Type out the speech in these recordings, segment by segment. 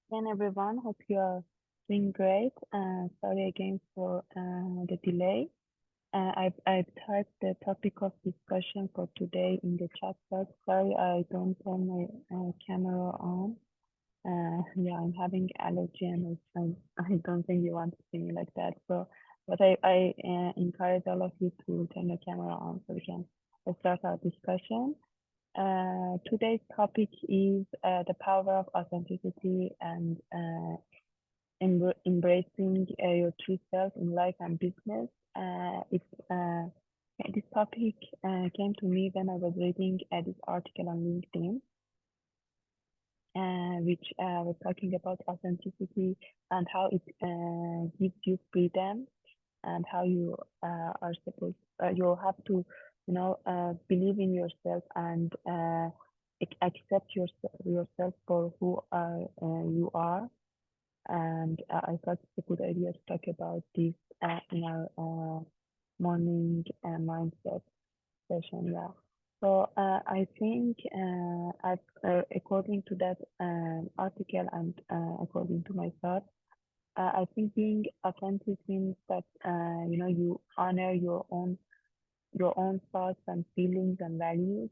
Again, everyone. Hope you are doing great. Sorry again for the delay. I've typed the topic of discussion for today in the chat box. Sorry, I don't turn my camera on. Yeah, I'm having allergy and I don't think you want to see me like that. But I encourage all of you to turn the camera on so we can start our discussion. Today's topic is the power of authenticity and embracing your true self in life and business. This topic came to me when I was reading this article on LinkedIn, which was talking about authenticity and how it gives you freedom and how you are supposed you have to believe in yourself and accept yourself for who you are. And I thought it's a good idea to talk about this in our morning mindset session. Yeah. So I think according to that article and according to my thoughts, I think being authentic means that you honor your own thoughts and feelings and values.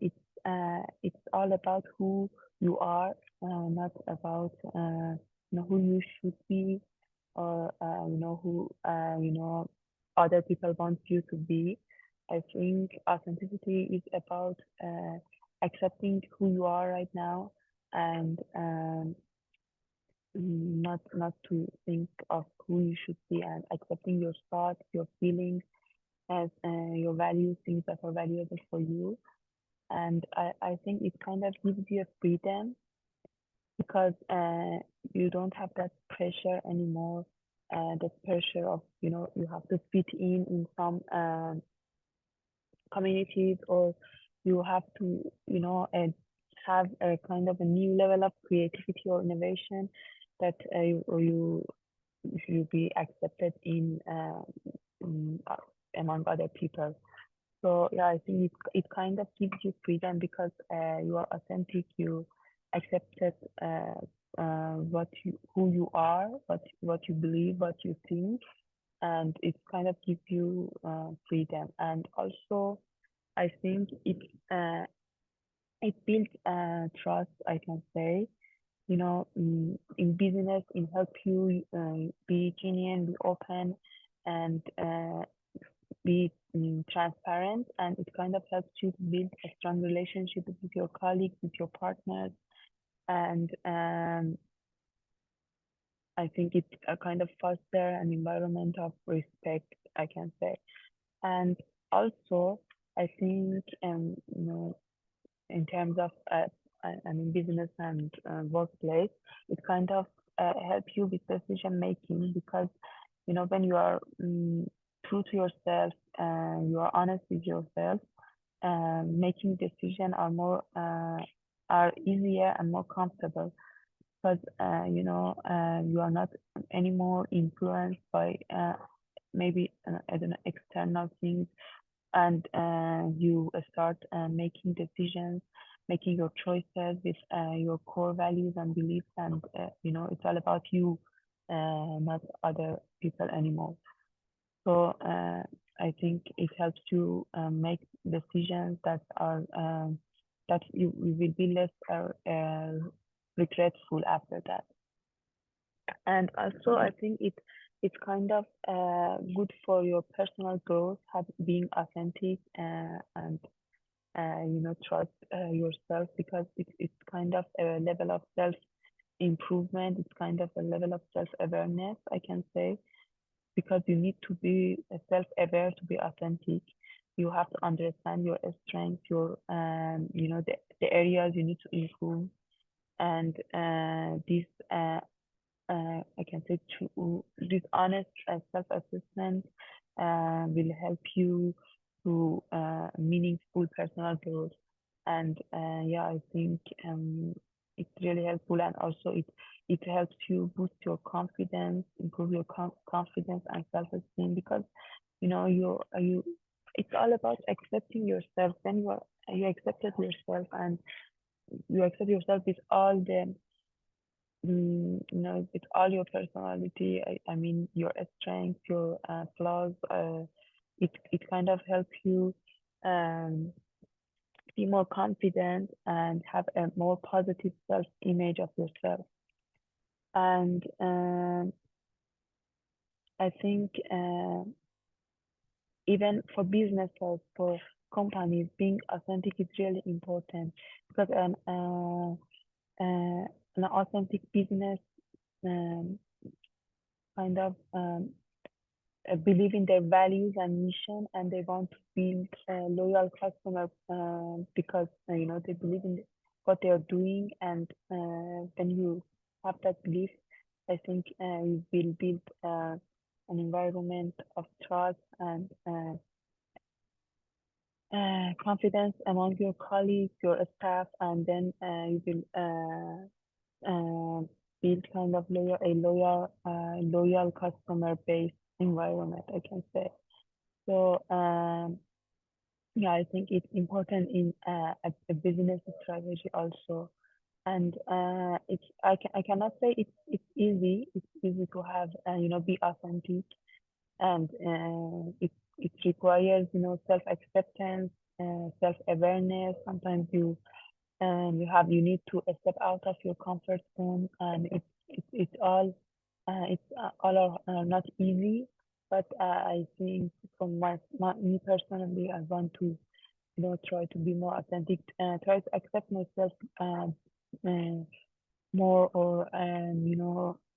It's all about who you are, not about who you should be or who other people want you to be. I think authenticity is about accepting who you are right now and not to think of who you should be and accepting your thoughts, your feelings as your values, things that are valuable for you. And I think it kind of gives you a freedom because you don't have that pressure anymore. The pressure of you have to fit in some communities, or you have to have a kind of a new level of creativity or innovation that you be accepted in, among other people. So yeah, I think it kind of gives you freedom because you are authentic. You accepted what you who you are, what you believe, what you think, and it kind of gives you freedom. And also, I think it builds trust. I can say, in business, it help you be genuine, be open, and be transparent, and it kind of helps you to build a strong relationship with your colleagues, with your partners, and I think it kind of foster an environment of respect, I can say. And also, I think in terms of business and workplace, it kind of help you with decision making because when you are true to yourself and you are honest with yourself, making decision are easier and more comfortable because you are not anymore influenced by maybe I don't know, external things, and you start making decisions, making your choices with your core values and beliefs, and it's all about you, not other people anymore. So I think it helps you make decisions that you will be less regretful after that. And also, I think it's kind of good for your personal growth, being authentic and trust yourself because it's kind of a level of self improvement. It's kind of a level of self awareness, I can say, because you need to be self-aware to be authentic. You have to understand your strengths, your the areas you need to improve, and this I can say this honest self-assessment will help you to meaningful personal growth. And yeah, I think it's really helpful, and also it helps you boost your confidence, improve your confidence and self-esteem because you it's all about accepting yourself. When you accepted yourself and you accept yourself with all the with all your personality. I mean, your strengths, your flaws. It kind of helps you um, be more confident and have a more positive self-image of yourself. And I think even for businesses, for companies, being authentic is really important because an authentic business um, kind of believe in their values and mission, and they want to build a loyal customer because they believe in what they are doing, and when you have that belief, I think you will build an environment of trust and confidence among your colleagues, your staff, and then you will build kind of loyal customer base environment, I can say. So yeah, I think it's important in a business strategy also. And I cannot say it's easy. It's easy to have be authentic, and it requires self acceptance, self awareness. Sometimes you need to step out of your comfort zone, and it's all not easy. But I think from me personally, I want to try to be more authentic, try to accept myself uh, more, or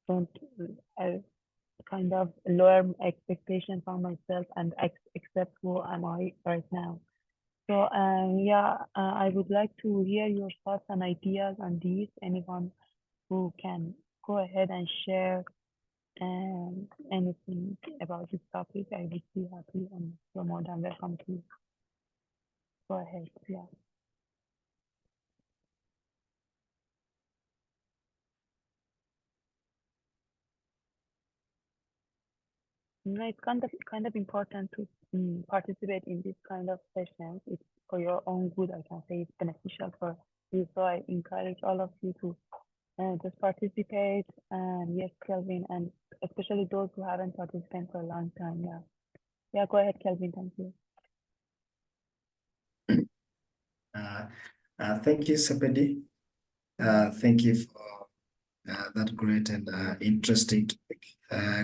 don't uh, kind of lower expectations on myself and accept who am I right now. So yeah, I would like to hear your thoughts and ideas on these. Anyone who can go ahead and share anything about this topic, I would be happy, and you're more than welcome to go ahead. Yeah. It's kind of important to participate in this kind of sessions. It's for your own good. I can say it's beneficial for you. So I encourage all of you to just participate. And yes, Kelvin, and especially those who haven't participated for a long time. Yeah. Yeah, go ahead, Kelvin. Thank you. Uh, Thank you, Sepedi. Thank you for that great and interesting topic.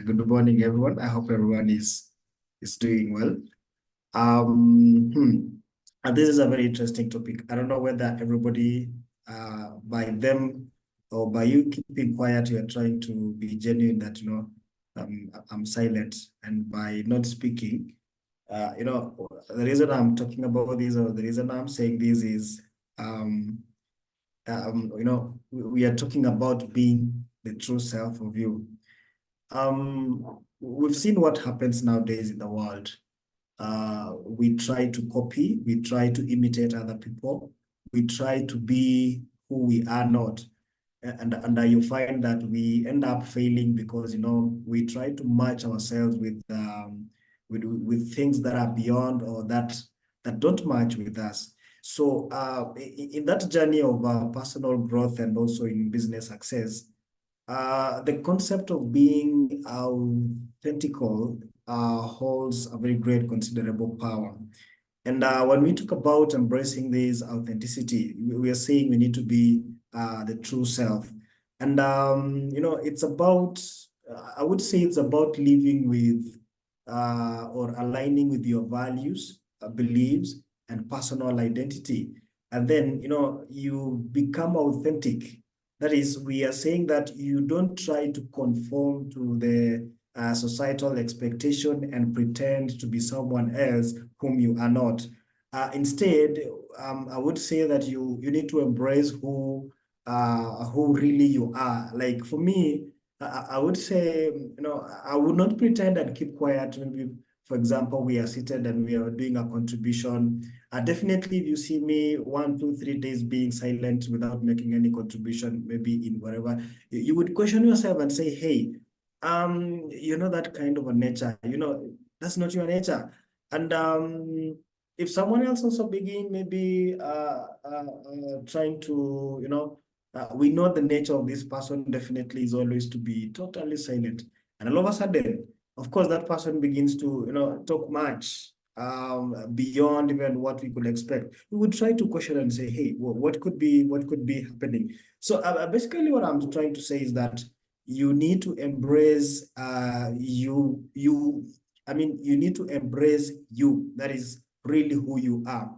Good morning, everyone. I hope everyone is doing well. And this is a very interesting topic. I don't know whether everybody, by them or by you keeping quiet, you are trying to be genuine that, I'm silent, and by not speaking, the reason I'm talking about this, or the reason I'm saying this is, um, we are talking about being the true self of you. We've seen what happens nowadays in the world. We try to copy, we try to imitate other people, we try to be who we are not. And you find that we end up failing because we try to match ourselves with things that are beyond, or that don't match with us. So in that journey of personal growth and also in business success, the concept of being authentical holds a very great considerable power. And when we talk about embracing this authenticity, we are saying we need to be the true self. And, it's about, I would say it's about living with or aligning with your values, beliefs, and personal identity. And then, you become authentic. That is, we are saying that you don't try to conform to the societal expectation and pretend to be someone else whom you are not. Instead, I would say that you need to embrace who really you are. Like for me, I would say, I would not pretend and keep quiet. Maybe, for example, we are seated and we are doing a contribution. Definitely, if you see me 1, 2, 3 days being silent without making any contribution, maybe in whatever, you would question yourself and say, hey, that kind of a nature, that's not your nature. And if someone else also begin maybe trying to, We know the nature of this person definitely is always to be totally silent. And all of a sudden, of course, that person begins to, talk much beyond even what we could expect. We would try to question and say, hey, what could be happening? So basically what I'm trying to say is that you need to embrace you need to embrace you. That is really who you are.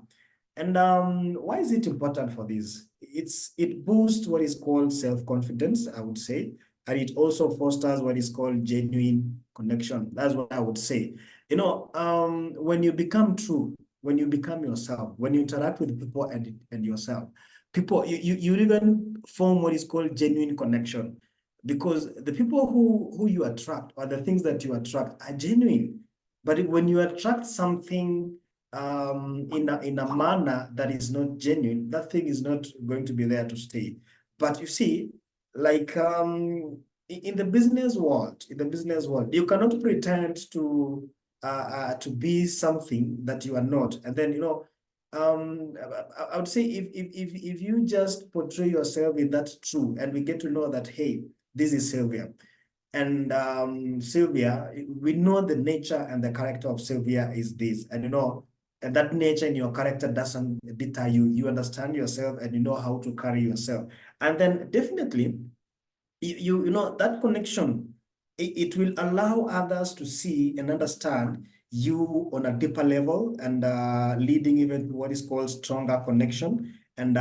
And why is it important for this? It boosts what is called self-confidence, I would say, and it also fosters what is called genuine connection. That's what I would say. When you become true, when you become yourself, when you interact with people and yourself, people you even form what is called genuine connection, because the people who you attract or the things that you attract are genuine. But when you attract something in a manner that is not genuine, that thing is not going to be there to stay. But you see, like in the business world, you cannot pretend to be something that you are not. And then I would say if you just portray yourself in that true, and we get to know that, hey, this is Sylvia. And Sylvia, we know the nature and the character of Sylvia is this. And and that nature in your character doesn't deter you. You understand yourself and you know how to carry yourself. And then definitely, that connection, it will allow others to see and understand you on a deeper level, and leading even to what is called stronger connection, and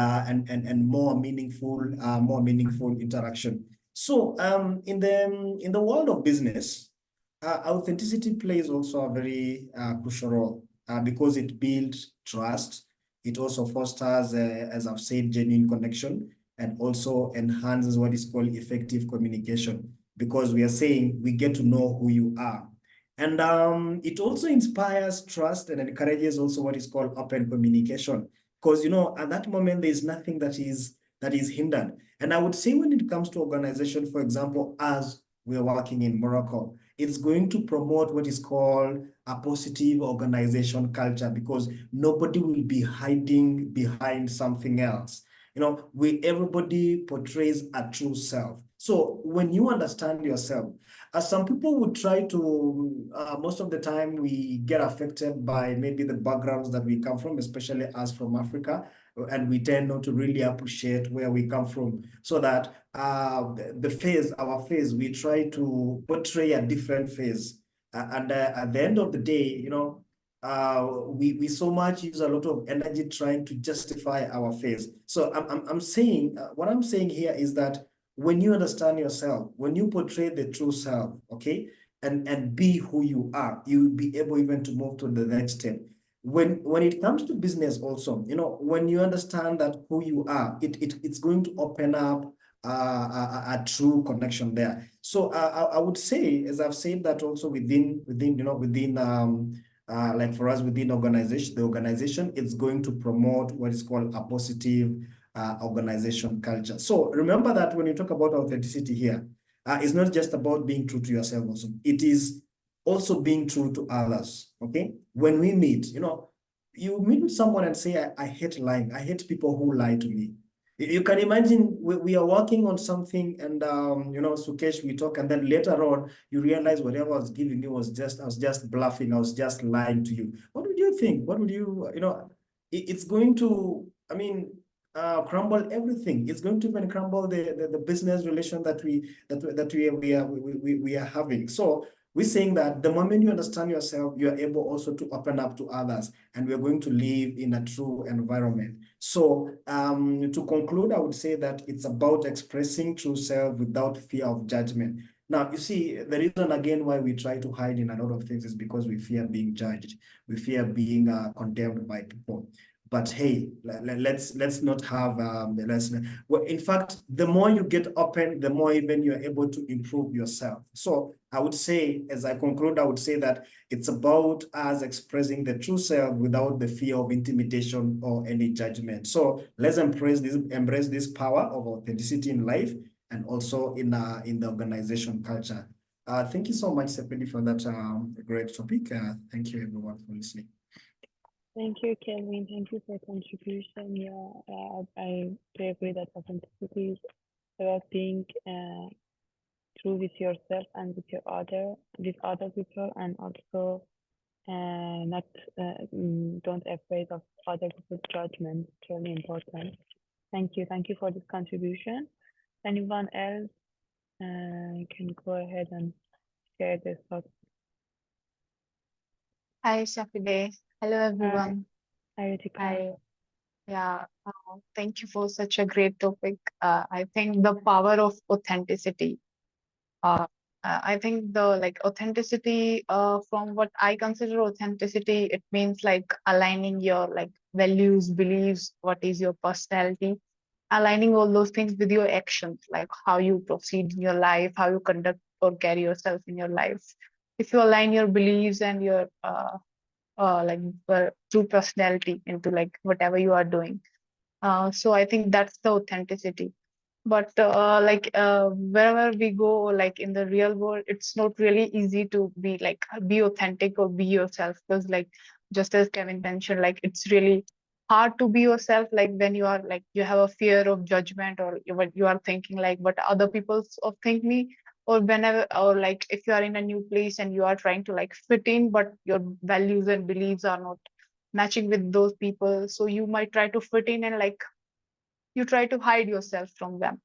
more meaningful interaction. So in the world of business, authenticity plays also a very crucial role, because it builds trust. It also fosters, as I've said, genuine connection, and also enhances what is called effective communication, because we are saying we get to know who you are. And it also inspires trust and encourages also what is called open communication, because at that moment there is nothing that is hindered. And I would say when it comes to organization, for example, as we're working in Moracle, it's going to promote what is called a positive organization culture, because nobody will be hiding behind something else. Everybody portrays a true self. So when you understand yourself, as some people would try to, most of the time we get affected by maybe the backgrounds that we come from, especially us from Africa, and we tend not to really appreciate where we come from, so that our phase, we try to portray a different phase. And at the end of the day, we so much use a lot of energy trying to justify our phase. So I'm saying, what I'm saying here is that when you understand yourself, when you portray the true self, okay, and be who you are, you'll be able even to move to the next step. When it comes to business also, when you understand that who you are, it's going to open up a true connection there. So I would say, as I've said, that also within like for us within the organization, it's going to promote what is called a positive organization culture. So remember that when you talk about authenticity here, it's not just about being true to yourself also. It is also being true to others, okay? When we meet, you meet with someone and say, I hate lying. I hate people who lie to me. You can imagine we are working on something, and Sukesh, we talk, and then later on you realize whatever I was giving you I was just bluffing, I was just lying to you. What would you think? What would it's going to, crumble everything. It's going to even crumble the business relation that we are having. So we're saying that the moment you understand yourself, you are able also to open up to others, and we're going to live in a true environment. So to conclude, I would say that it's about expressing true self without fear of judgment. Now, you see, the reason again why we try to hide in a lot of things is because we fear being judged. We fear being condemned by people. But hey, let's not have well, in fact, the more you get open, the more even you're able to improve yourself. So I would say, as I conclude, I would say that it's about us expressing the true self without the fear of intimidation or any judgment. So let's embrace this power of authenticity in life, and also in the organization culture. Thank you so much, Sepedi, for that great topic. Thank you everyone for listening. Thank you, Kelvin. Thank you for contribution. Yeah, I do agree that authenticity is about being true with yourself and with other people, and also not don't afraid of other people's judgment. It's really important. Thank you for this contribution. Anyone else can go ahead and share their thoughts. Hi, Shafide. Hello, Hi, everyone. hi, Ritika. I Yeah, thank you for such a great topic. I think the power of authenticity. Uh, I think the like authenticity, from what I consider authenticity, it means like aligning your like values, beliefs, what is your personality, aligning all those things with your actions, like how you proceed in your life, how you conduct or carry yourself in your life. If you align your beliefs and your like true personality into like whatever you are doing. So I think that's the authenticity. But wherever we go, like in the real world, it's not really easy to be authentic or be yourself, because like just as Kevin mentioned, like it's really hard to be yourself, like when you are like you have a fear of judgment, or what you are thinking like what other people of think me, or whenever, or like if you are in a new place and you are trying to like fit in, but your values and beliefs are not matching with those people, so you might try to fit in and like you try to hide yourself from them.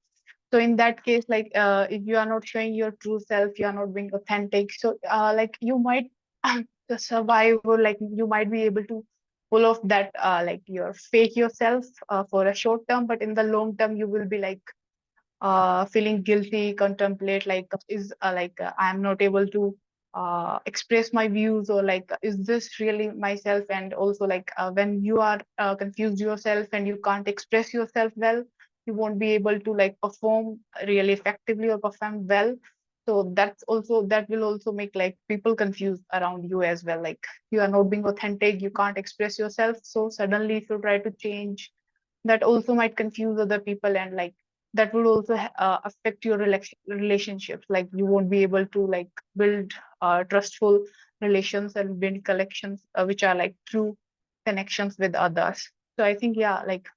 So in that case, like if you are not showing your true self, you are not being authentic, so like you might survive, or like you might be able to pull off that like your fake yourself for a short term, but in the long term you will be like feeling guilty, contemplate like is I'm not able to express my views, or like is this really myself? And also like when you are confused yourself and you can't express yourself well, you won't be able to like perform really effectively or perform well. So that will also make like people confused around you as well. Like you are not being authentic, you can't express yourself. So suddenly if you try to change, that also might confuse other people, and like that would also affect your relationships, like you won't be able to like build trustful relations and build collections which are like true connections with others. So I think, yeah, like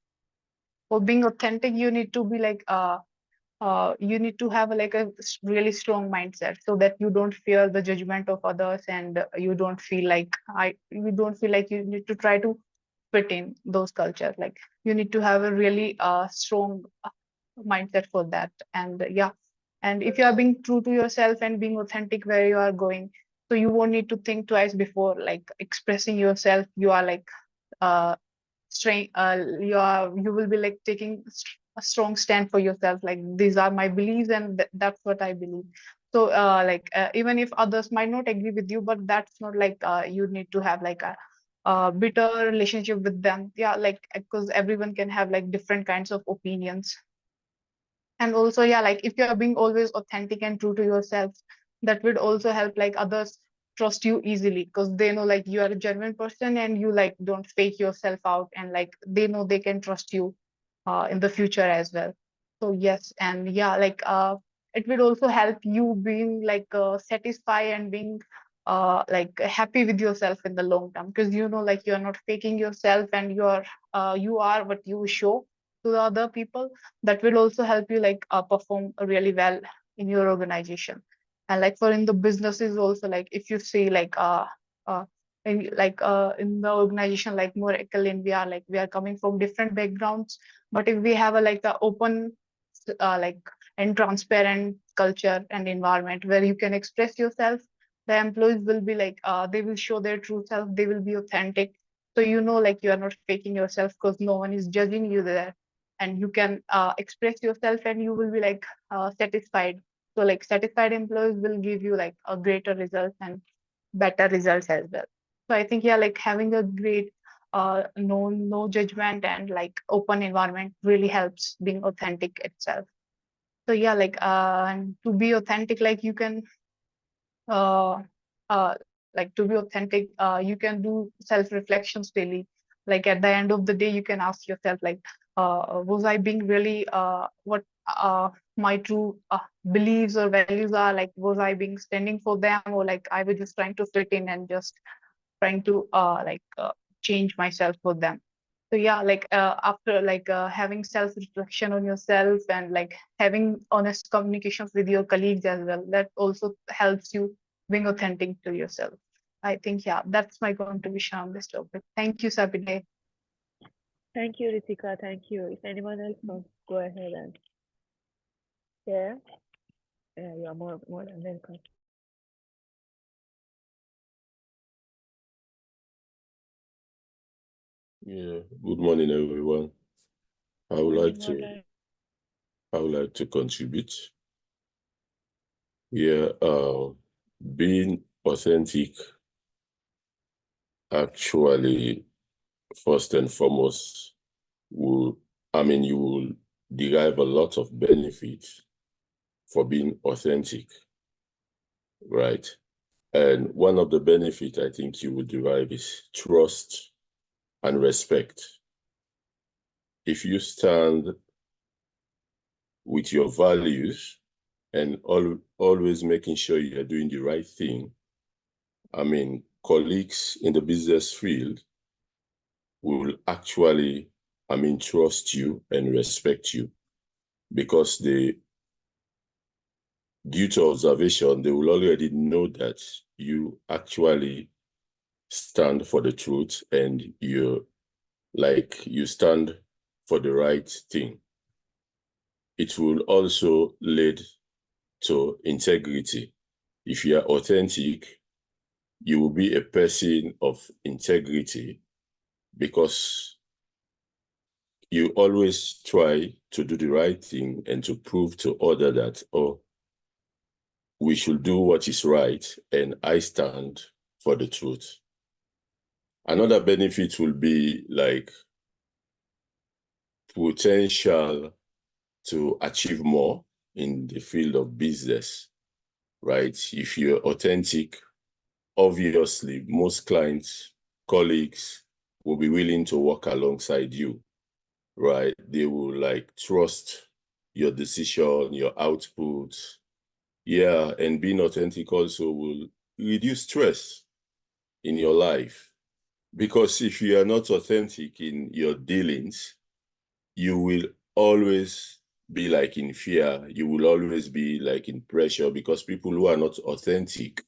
for being authentic you need to be like you need to have like a really strong mindset, so that you don't fear the judgment of others, and you don't feel like you need to try to fit in those cultures. Like you need to have a really strong mindset for that. And yeah, and if you are being true to yourself and being authentic where you are going, so you won't need to think twice before like expressing yourself. You are like uh you will be like taking a strong stand for yourself, like these are my beliefs and that's what I believe. So even if others might not agree with you, but that's not like you need to have like a bitter relationship with them. Yeah, like because everyone can have like different kinds of opinions. And also, yeah, like if you are being always authentic and true to yourself, that would also help like others trust you easily, because they know like you are a genuine person and you like don't fake yourself out, and like they know they can trust you in the future as well. So yes, and yeah, like it will also help you being like satisfied and being like happy with yourself in the long term, because you know like you're not faking yourself, and you are what you show to the other people. That will also help you like perform really well in your organization. And like for in the businesses also, like if you see like uh in the organization like Moracle India, like we are coming from different backgrounds, but if we have a like a open like and transparent culture and environment where you can express yourself, the employees will be like they will show their true self, they will be authentic. So you know like you are not faking yourself, because no one is judging you there, and you can express yourself and you will be like satisfied. So like satisfied employees will give you like a greater results and better results as well. So I think, yeah, like having a great no judgment and like open environment really helps being authentic itself. So yeah, like and to be authentic, like you can uh, like to be authentic, you can do self reflections daily. Like at the end of the day, you can ask yourself, like, was I being really what my true beliefs or values are? Like, was I being standing for them, or like I was just trying to fit in and just trying to change myself for them. So yeah, like after like having self-reflection on yourself and like having honest communications with your colleagues as well, that also helps you being authentic to yourself. I think, yeah, that's my contribution on this topic. Thank you, Sabine. Thank you, Ritika. Thank you. If anyone else wants to go ahead and share, you're more than welcome. Yeah, good morning, everyone. I would Morning, like to Moracle. contribute. Yeah, being authentic actually, first and foremost, you will derive a lot of benefits for being authentic, right? And one of the benefits I think you will derive is trust and respect. If you stand with your values and always making sure you're doing the right thing, colleagues in the business field will actually, trust you and respect you because due to observation, they will already know that you actually stand for the truth and you stand for the right thing. It will also lead to integrity. If you are authentic, you will be a person of integrity because you always try to do the right thing and to prove to others that, oh, we should do what is right and I stand for the truth. Another benefit will be like potential to achieve more in the field of business, right? If you're authentic, obviously most clients, colleagues will be willing to work alongside you, right? They will like trust your decision, your output. Yeah, and being authentic also will reduce stress in your life. Because if you are not authentic in your dealings, you will always be like in fear. You will always be like in pressure because people who are not authentic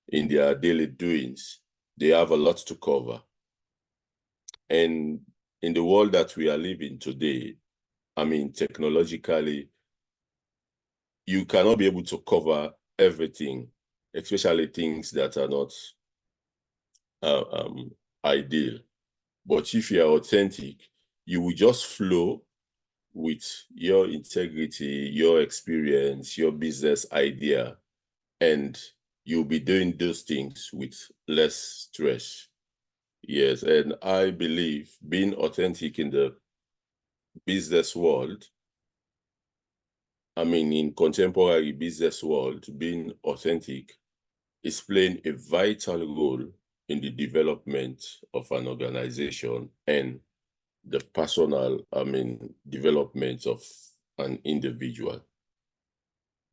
in their daily doings, they have a lot to cover. And in the world that we are living today, technologically, you cannot be able to cover everything, especially things that are not ideal. But if you are authentic, you will just flow with your integrity, your experience, your business idea, and you'll be doing those things with less stress. Yes, and I believe being authentic in the business world, in contemporary business world, being authentic is playing a vital role in the development of an organization and the personal, development of an individual.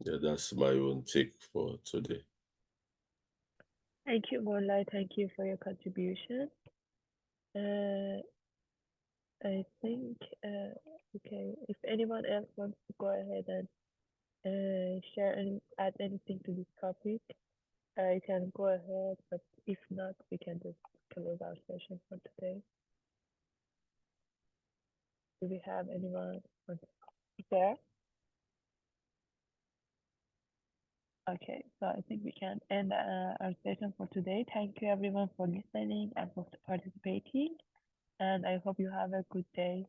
Yeah, that's my own take for today. Thank you, Moonlight. Thank you for your contribution. I think, okay, if anyone else wants to go ahead and share and add anything to this topic, you can go ahead, but if not, we can just close our session for today. Do we have anyone there? Okay, so I think we can end our session for today. Thank you everyone for listening and for participating, and I hope you have a good day.